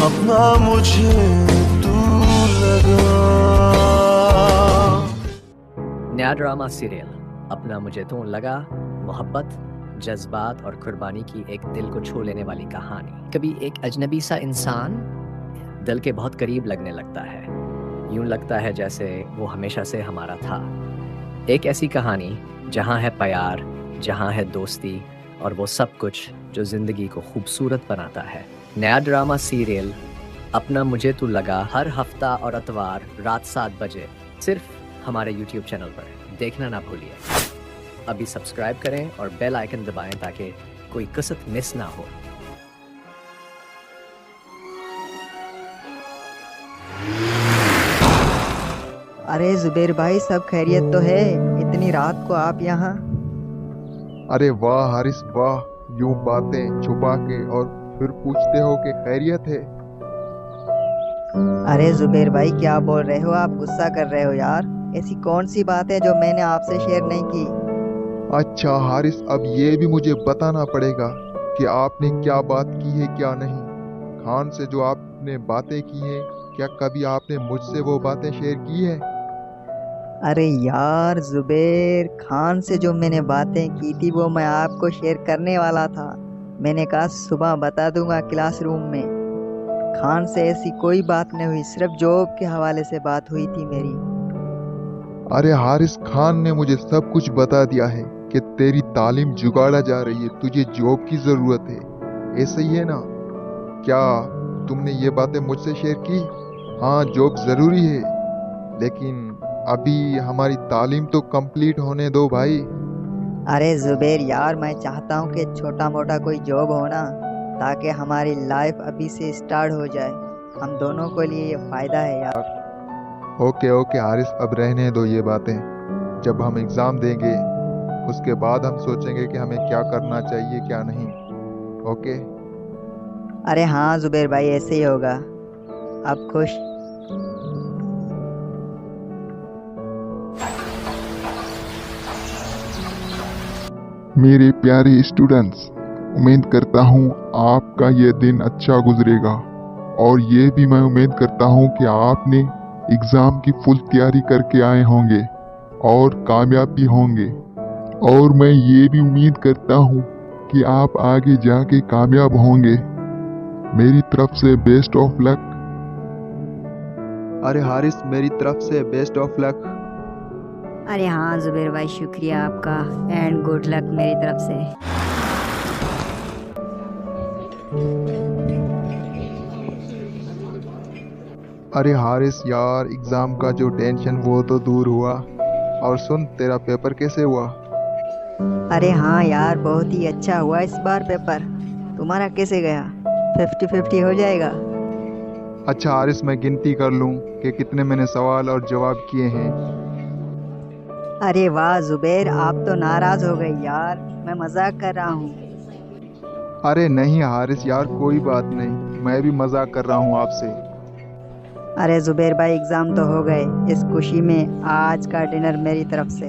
अपना मुझे तू लगा। नया ड्रामा सीरियल अपना मुझे तो लगा, मोहब्बत, जज्बात और कुर्बानी की एक दिल को छू लेने वाली कहानी। कभी एक अजनबी सा इंसान दिल के बहुत करीब लगने लगता है, यूं लगता है जैसे वो हमेशा से हमारा था। एक ऐसी कहानी जहाँ है प्यार, जहाँ है दोस्ती और वो सब कुछ जो ज़िंदगी को खूबसूरत बनाता है। नया ड्रामा सीरियल अपना मुझे तो लगा हर हफ्ता और इतवार रात 7 बजे सिर्फ हमारे YouTube चैनल पर। देखना ना भूलिए। अभी सब्सक्राइब करें और बेल आइकन दबाएं ताकि कोई कसत मिस ना हो। अरे जुबेर भाई, सब खैरियत तो है? इतनी रात को आप यहाँ? अरे वाह हारिस वाह, यूं बातें छुपा के और फिर पूछते हो कि खैरियत है। अरे जुबेर भाई, क्या बोल रहे हो आप? गुस्सा कर रहे हो यार। ऐसी कौन सी बात है जो मैंने आपसे शेयर नहीं की? अच्छा हारिस, अब ये भी मुझे बताना पड़ेगा कि आपने क्या बात की है क्या नहीं। खान से जो आपने बातें की हैं, क्या कभी आपने मुझसे वो बातें शेयर की है? अरे यार जुबेर, खान से जो मैंने बातें की थी वो मैं आपको शेयर करने वाला था। मैंने कहा सुबह बता दूंगा क्लासरूम में। खान से ऐसी कोई बात नहीं हुई, सिर्फ जॉब के हवाले से बात हुई थी मेरी। अरे हारिस, खान ने मुझे सब कुछ बता दिया है कि तेरी तालीम जुगाड़ा जा रही है, तुझे जॉब की जरूरत है। ऐसा ही है ना? क्या तुमने ये बातें मुझसे शेयर की? हाँ, जॉब जरूरी है, लेकिन अभी हमारी तालीम तो कंप्लीट होने दो भाई। अरे जुबेर यार, मैं चाहता हूँ कि छोटा मोटा कोई जॉब हो ना, ताकि हमारी लाइफ अभी से स्टार्ट हो जाए। हम दोनों को लिए ये फायदा है यार। ओके ओके हारिस, अब रहने दो ये बातें। जब हम एग्ज़ाम देंगे उसके बाद हम सोचेंगे कि हमें क्या करना चाहिए क्या नहीं। ओके। अरे हाँ जुबेर भाई, ऐसे ही होगा। आप खुश? मेरे प्यारे स्टूडेंट्स, उम्मीद करता हूँ आपका ये दिन अच्छा गुजरेगा, और ये भी मैं उम्मीद करता हूँ कि आपने एग्ज़ाम की फुल तैयारी करके आए होंगे और कामयाब भी होंगे। और मैं ये भी उम्मीद करता हूँ कि आप आगे जाके कामयाब होंगे। मेरी तरफ से बेस्ट ऑफ लक। अरे हारिस, मेरी तरफ से बेस्ट ऑफ लक। अरे हाँ जुबेर भाई, शुक्रिया आपका, एंड गुड लक मेरी तरफ से। अरे हारिस यार, एग्ज़ाम का जो टेंशन वो तो दूर हुआ। और सुन, तेरा पेपर कैसे हुआ? अरे हाँ यार, बहुत ही अच्छा हुआ इस बार पेपर। तुम्हारा कैसे गया? 50-50 हो जाएगा? अच्छा हारिस, मैं गिनती कर लूँ कि कितने मैंने सवाल और जवाब किए हैं। अरे वाह जुबेर, आप तो नाराज हो गए यार। मैं मजाक कर रहा हूँ। अरे नहीं हारिस यार, कोई बात नहीं, मैं भी मजाक कर रहा हूँ आपसे। अरे जुबेर भाई, एग्जाम तो हो गए। इस खुशी में आज का डिनर मेरी तरफ से।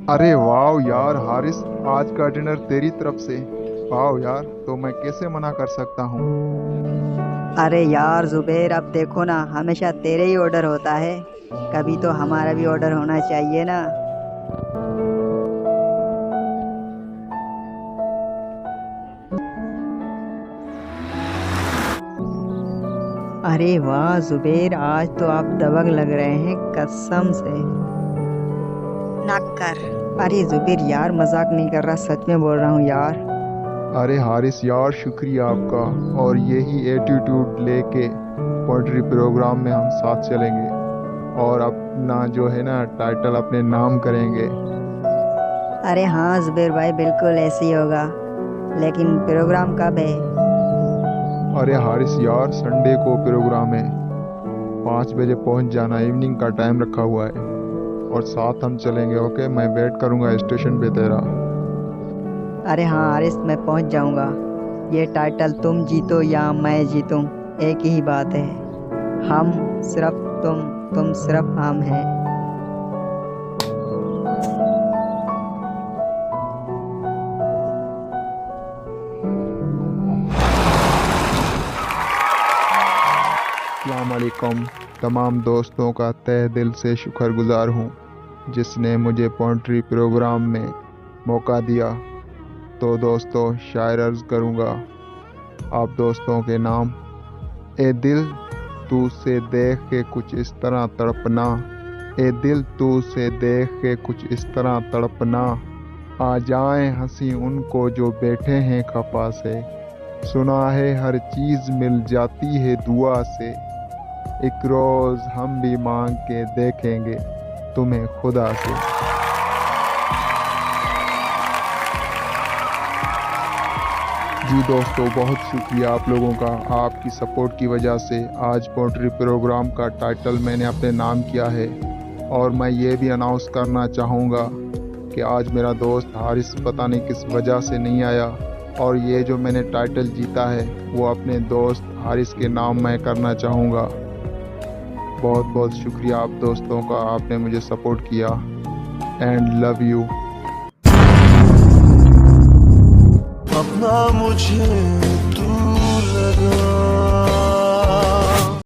अरे वाह यार हारिस, आज का डिनर तेरी तरफ से? वाह यार, तो मैं कैसे मना कर सकता हूँ। अरे यार जुबेर, अब देखो ना, हमेशा तेरे ही ऑर्डर होता है, कभी तो हमारा भी ऑर्डर होना चाहिए ना। अरे वाह जुबेर, आज तो आप दबंग लग रहे हैं कसम से। नक्कर। अरे जुबेर यार, मजाक नहीं कर रहा, सच में बोल रहा हूँ यार। अरे हारिस यार, शुक्रिया आपका। और यही एटीट्यूड लेके पोएट्री प्रोग्राम में हम साथ चलेंगे और अपना जो है ना टाइटल अपने नाम करेंगे। अरे हाँ जुबेर भाई, बिल्कुल ऐसे ही होगा। लेकिन प्रोग्राम कब है? अरे हारिस यार, संडे को प्रोग्राम है। 5 बजे पहुंच जाना, इवनिंग का टाइम रखा हुआ है, और साथ हम चलेंगे। ओके, मैं वेट करूंगा स्टेशन पे तेरा। अरे हाँ हारिस, मैं पहुंच जाऊंगा। ये टाइटल तुम जीतो या मैं जीतूं, एक ही बात है। हम सिर्फ तुम सिर्फ हम हैं। अस्सलाम वालेकुम। तमाम दोस्तों का तहे दिल से शुक्रगुजार हूँ जिसने मुझे पोएट्री प्रोग्राम में मौका दिया। तो दोस्तों शायर अर्ज़ करूँगा आप दोस्तों के नाम। ए दिल तू से देख के कुछ इस तरह तड़पना, ए दिल तू से देख के कुछ इस तरह तड़पना, आ जाएं हंसी उनको जो बैठे हैं खफा से, सुना है हर चीज़ मिल जाती है दुआ से, एक रोज़ हम भी मांग के देखेंगे तुम्हें खुदा से। जी दोस्तों बहुत शुक्रिया आप लोगों का। आपकी सपोर्ट की वजह से आज पोएट्री प्रोग्राम का टाइटल मैंने अपने नाम किया है। और मैं ये भी अनाउंस करना चाहूँगा कि आज मेरा दोस्त हारिस पता नहीं किस वजह से नहीं आया, और ये जो मैंने टाइटल जीता है वो अपने दोस्त हारिस के नाम मैं करना चाहूँगा। बहुत बहुत शुक्रिया आप दोस्तों का, आपने मुझे सपोर्ट किया। And love you. अपना मुझे तू लगा।